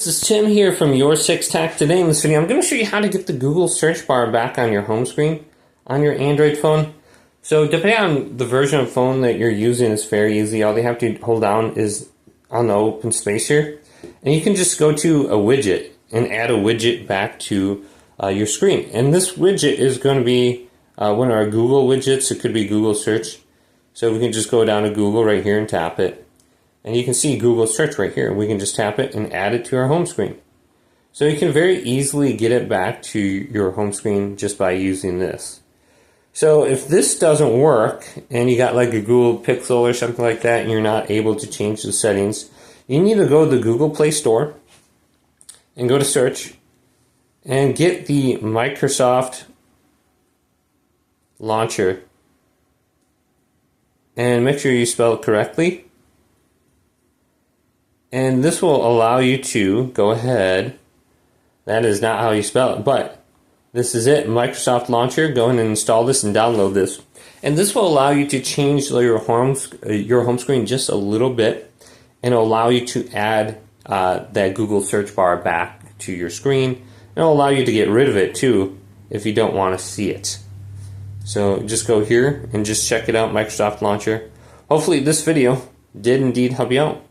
This is Tim here from Your Six Tech. Today in this video I'm going to show you how to get the Google search bar back on your home screen on your Android phone. So depending on the version of phone that you're using, it's very easy. All you have to hold down is on the open space here, and you can just go to a widget and add a widget back to your screen. And this widget is going to be one of our Google widgets. It could be Google search. So we can just go down to Google right here and tap it. And you can see Google search right here. We can just tap it and add it to our home screen. So you can very easily get it back to your home screen just by using this. So if this doesn't work and you got like a Google Pixel or something like that and you're not able to change the settings, you need to go to the Google Play Store and go to search and get the Microsoft launcher and make sure you spell it correctly. And this will allow you to go ahead. That is not how you spell it, but this is it. Microsoft Launcher. Go ahead and install this and download this. And this will allow you to change your home screen just a little bit, and it'll allow you to add that Google search bar back to your screen. And it'll allow you to get rid of it too if you don't want to see it. So just go here and just check it out, Microsoft Launcher. Hopefully this video did indeed help you out.